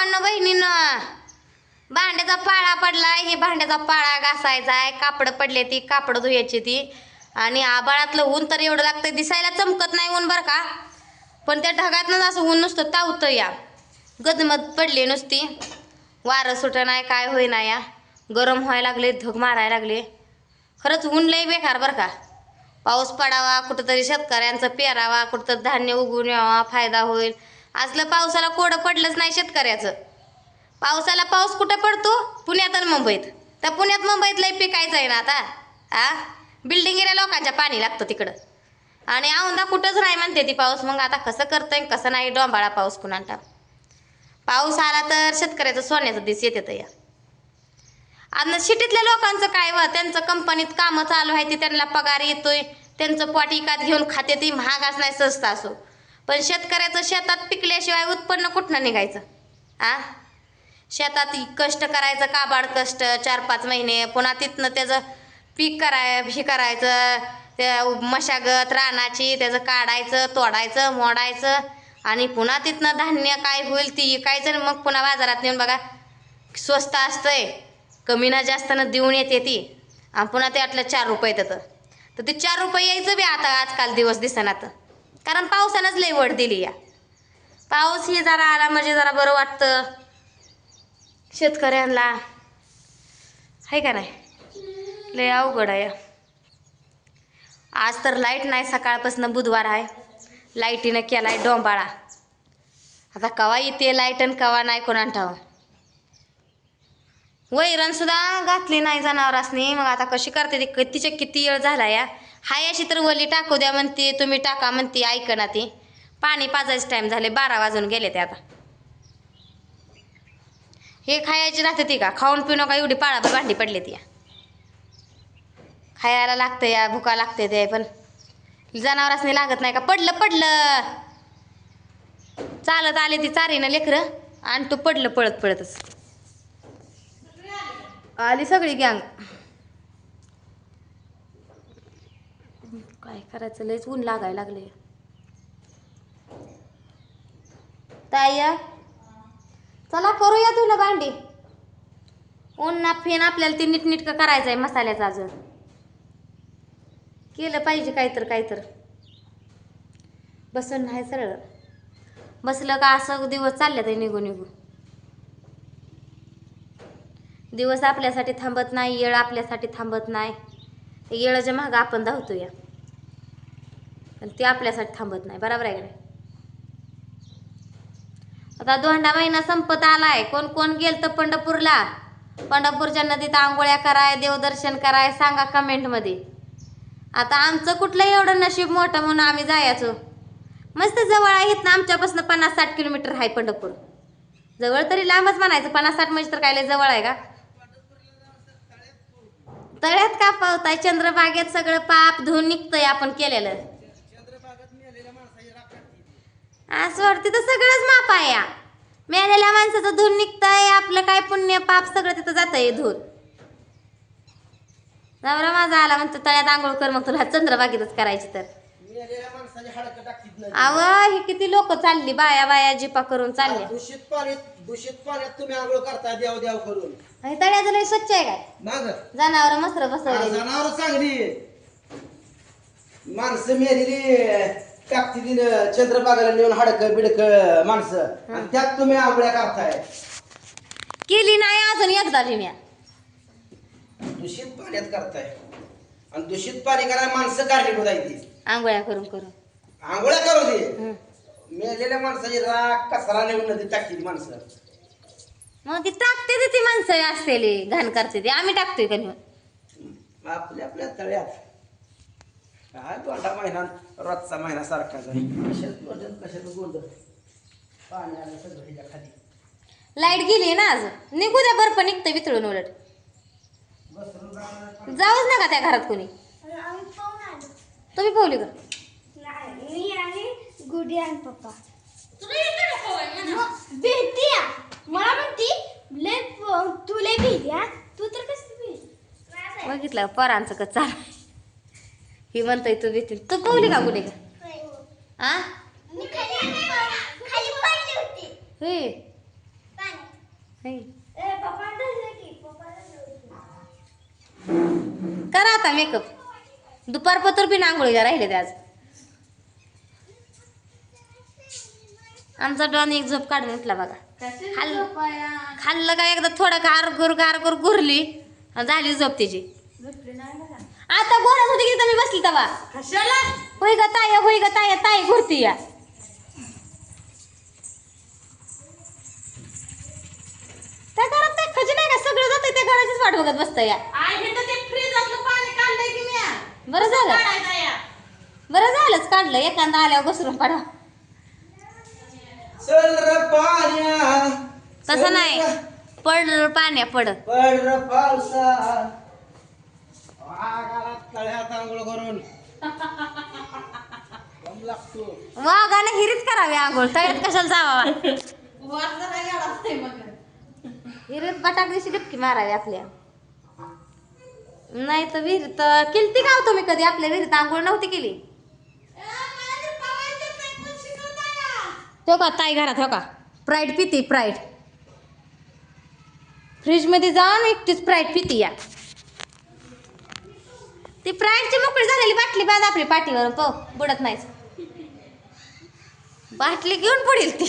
भावांनो बहिणींनो, भांड्याचा पाळा पडलाय. हे भांड्याचा पाळा घासायचा आहे. कापड पडले ती कापड धुयाची ती. आणि आबाळातलं ऊन तर एवढं लागतं, दिसायला चमकत नाही ऊन बरं का, पण त्या ढगातनं असं ऊन नुसतं तावतं या. गदमत पडली नुसती, वारं सुटं नाही काय होईना या. गरम व्हायला लागले, धग मारायला लागले. खरंच ऊन लय बेकार बरं का. पाऊस पडावा, कुठंतरी शेतकऱ्यांचं पेरावा, कुठंतरी धान्य उगवून यावा, फायदा होईल. असलं पावसाला कोडं पडलंच नाही शेतकऱ्याचं. पावसाला पाऊस कुठं पडतो? पुण्यात आणि मुंबईत. तर पुण्यात मुंबईत लय पिकायचं आहे ना आता. बिल्डिंगीला लोकांच्या पाणी लागतं तिकडं. आणि औंधा कुठंच नाही म्हणते ती पाऊस. मग आता कसं करतंय कसं नाही, डोंबाळा पाऊस कुणाला. पाऊस आला तर शेतकऱ्याचं सोन्याचं दिस येते या. आणि सिटीतल्या लोकांचं काय व, त्यांचं कंपनीत कामं चालू आहे ती, त्यांना पगार येतोय, त्यांचं पोट इकात घेऊन खाते ती, महागाच नाही स्वस्त असो. पण शेतकऱ्याचं शेतात पिकल्याशिवाय उत्पन्न कुठनं निघायचं. शेतात कष्ट करायचं, काबाड कष्ट 4-5 महिने, पुन्हा तिथनं त्याचं पीक हे करायचं, त्या मशागत रानाची त्याचं काढायचं, तोडायचं, मोडायचं, आणि पुन्हा तिथनं धान्य काय होईल ती विकायचं. मग पुन्हा बाजारात नेऊन बघा स्वस्त असतंय, कमी ना जास्त ना देऊन येते ती, आणि पुन्हा त्यातलं 4 रुपये येतं. तर ते 4 रुपये यायचं बी आता आजकाल दिवस दिसनात, कारण पावसानंच लई वड दिली या. पाऊस ही जरा आला म्हणजे जरा बरं वाटतं शेतकऱ्यांना, आहे का नाही. लय अवघड आहे. आज तर लाईट नाही, सकाळपासून बुधवार आहे, लाईटीनं केलाय डोंबाळा. आता कवा येते लाईट आणि कवा नाही कोणा ठाव. वैरण सुद्धा घातली नाही जनावरांनी. मग आता कशी करते ती, तिच्या किती वेळ झाला या. हाय अशी तर वली टाकू द्या म्हणते, तुम्ही टाका म्हणते, ऐकना ती. पाणी पाजायचं टाईम झाले, 12 वाजून गेले ते आता. हे खायची राहते ती का, खाऊन पिऊन का एवढी पाळाभर भांडी पडली ती. खायला लागतं या, भुका लागते ते, पण जनावरांनी लागत नाही का. पडलं चालत आले ती चारीनं लेकरं, आणि तू पडलं पळतच. आली सगळी गँग. काय करायचं, लयच ऊन लागायला लागले. ताई चला करूया तुला भांडी. ऊन ना फेन आपल्याला ते नीटनीटकं करायचं आहे मसाल्याचं. अजून केलं पाहिजे काहीतर. बसून नाही सरळ बसलं का असं दिवस चालले ते निघून. दिवस आपल्यासाठी थांबत नाही, येळ आपल्यासाठी थांबत नाही. येळाच्या मागं आपण धावतो या, पण ते आपल्यासाठी थांबत नाही. बरोबर आहे का नाही. आता धोंडा महिना संपत आलाय. कोण कोण गेल तर पंढरपूरला, पंढरपूरच्या नदीत आंघोळ्या कराय, देवदर्शन कराय, सांगा कमेंटमध्ये. आता आमचं कुठलं एवढं नशीब मोठं म्हणून आम्ही जायचो. मस्त जवळ आहे इथनं, आमच्यापासून 50-60 किलोमीटर आहे पंढरपूर. जवळ तरी लांबच म्हणायचं, 50-60 म्हणजे तर काय जवळ आहे का. तळ्यात का पावताय, चंद्रभागेत सगळं पाप धुवून निघतंय आपण केलेलं. असं वाटतं तर सगळंच माप आहे या. मेलेल्या माणसाचं धुवून निघतंय, आपलं काय पुण्य पाप सगळं तिथं जातंय धुवून. नवरा माझा आला म्हणतो तळ्यात आंघोळ कर, मग तुला चंद्रभागेतच करायची तर. अव ही किती लोक चालली, बाया जिपा करून चालली. दूषित पाण्यात तुम्ही आंघोळ करता देव करून. तळ्याचं लय स्वच्छ आहे काय. जनावर मस्त बसवले, जनावर चांगली, माणसं मेलेली टाकती चंद्रभागाला नेऊन हाडक बिडक माणसं, आणि त्यात तुम्ही आंघोळ्या करताय. केली नाही अजून एकदा लिम्या. दूषित पाण्यात करताय, आणि दूषित पाणी करायला माणसं काढली ती आंघोळ्या करून आंघोळ्या करू दे. मेलेल्या माणसाची राख कचरा नेऊन नदी टाकली माणसं. मग ती टाकते ती माणसं असतेली घाण करते ती, आम्ही टाकतोय का नाही आपल्या तळ्यात. काय दोंडा महिना रोजचा महिना सारखा कशात गोंधळ. पाणी आलं सगळं खाली. लाईट गेली ना अजून, निघू द्या बर्फ निघतं वितळून. उलट जाऊच नका त्या घरात कोणी. तुम्ही पावली का. मी आणि गुडी आणि पप्पा भेटती मला म्हणती तुला भेटया, तू तर कसं बघितलं पोरांचं का चाल. ही म्हणतोय तू भेटतील. तू पावली का गुडे का. खाली पडली होती. हे है. ए पप्पा धरलं की पप्पाला धरलं. करा आता मेकअप. दुपार पत्र बी आंघोळीला राहिले ते आज. आमचा डॉन एक झोप काढून उठला बघा. खाल्लं का एकदा थोडं गार गुरली आणि झाली झोप त्याची. आता बोलत होती की मी बसली तवा. होय ग ताया ताई घुरती या. त्या घरात काय खजी नाही का, सगळं जातंय त्या घराचीच वाट बघत बसतं या. बरं झालंच काढलं. एखादा आल्यावर घसरून पडा. चल र पाण्या तसं नाही, पड पाण्या पड. पड र पावसा वाघाला तळ्यात आंघोळ करून दम लागतो. वाघाने हिरीत करावी आंघोळ, तळ्यात कशाला जावा. हिरीत बटाक दिवशी डुबकी मारावी आपल्या. नाही तर विहिरीत केलती का हो तुम्ही कधी? आपल्या विहिरीत आंघोळ नव्हती केली. तो का ताई घरात हो का प्राईड पिती. प्राईड फ्रीज मध्ये जाऊन एकटीच प्राईड पिती या. ती प्राईडची मोकळी झालेली बाटली बाद आपली पाठीवर बुडत नाहीच. बाटली घेऊन पडेल ती.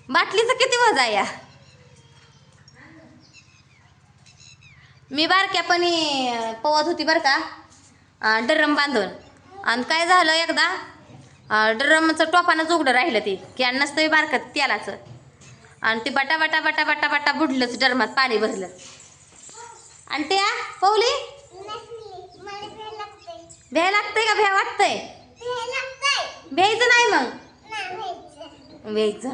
बाटलीचं किती वजा या. मी बारक्यापणी पवत होती बरं का, डरम बांधून. आणि काय झालं एकदा, ड्रमचं टोपानं उघडं राहिलं ते कॅन नसतं बारकं तेलाचं. आणि ते बटा बटा बटा बटा बटा बुडलंच, डरमात पाणी भरलं. आणि त्या पवली भ्या लागतंय का भ्या वाटतंय? भ्यायचं नाही मग भ्यायचं.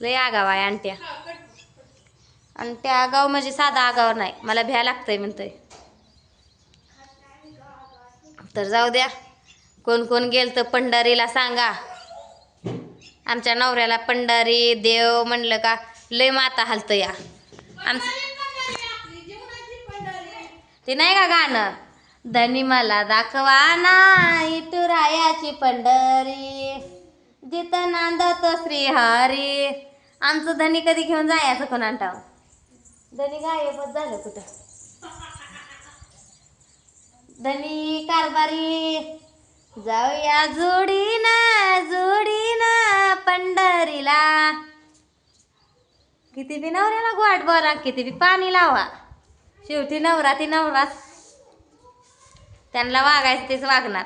लय आगाव आहे आणत्या. आणि त्या आगाव म्हणजे साधा आगाव नाही, मला भ्या लागतंय म्हणतोय. तर जाऊ द्या. कोण कोण गेल तर पंढरीला सांगा. आमच्या नवऱ्याला पंढरी देव म्हणलं का लय माता हलतं या. ते नाही का गाणं, धनी मला दाखवा ना इटुरायाची पंढरी, जिथं नांदतो श्रीहरी. आमचं धनी कधी घेऊन जायचं कोणाला? धनी गायबच झालं कुठं. धनी कारभारी जाऊया जोडीना पंढरीला. किती बी नवऱ्याला गोड बोला, किती बी पाणी लावा, शेवटी नवरा ती नवराच. त्यांना वागायचं तेच वागणार.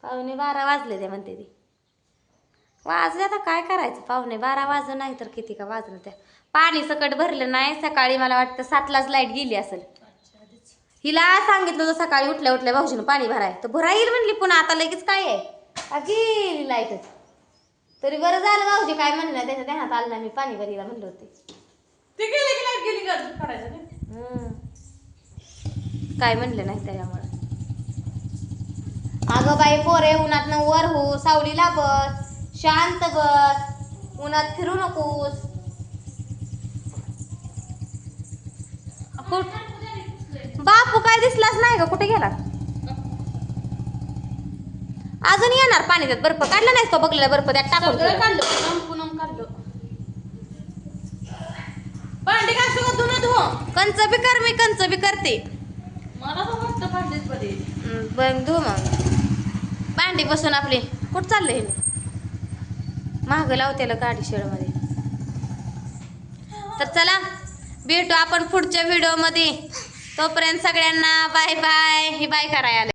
11:15 वाजले ते म्हणते ती. वाजले आता काय करायचं, 11:15 वाजू नाही तर किती का वाजलं. त्या पाणी सकट भरलं नाही. सकाळी मला वाटतं 7लाच लाईट गेली असेल. हिला सांगितलं होतं सकाळी उठल्या उठल्या भाऊजीनं पाणी भराय, तर भरा येईल म्हणली. पुन्हा आता लगेच काय आहे गेली लाईटच. तरी बरं झालं भाऊजी काय म्हणलं, त्याच्या ध्यानात आलं नाही. मी पाणी भरीला म्हणलं होते. काय म्हणलं नाही त्याच्यामुळं. अगं बाई पोरे, उन्हातनं वर हो, सावलीला बस, शांत बस, उन्हात फिरू नकोस. बापू काय दिसलाच नाही का, कुठे गेला? अजून येणार पाणी. त्यात बर्फ काढला नाहीस तो बघलेला बर्फ त्यात टाकून काढलं. भांडी काय सगळं धुणं धुवो. कंच बी कर, मी कंच बी करते. मला तर वाटतं भांडीच बरे. बघ धु मग. भांडी बसून आपली कुठं चाललंय? महाग लावतेला गाडी शेडमध्ये. तर चला भेटू आपण पुढच्या व्हिडिओमध्ये. तोपर्यंत सगळ्यांना बाय बाय. ही बाय करायला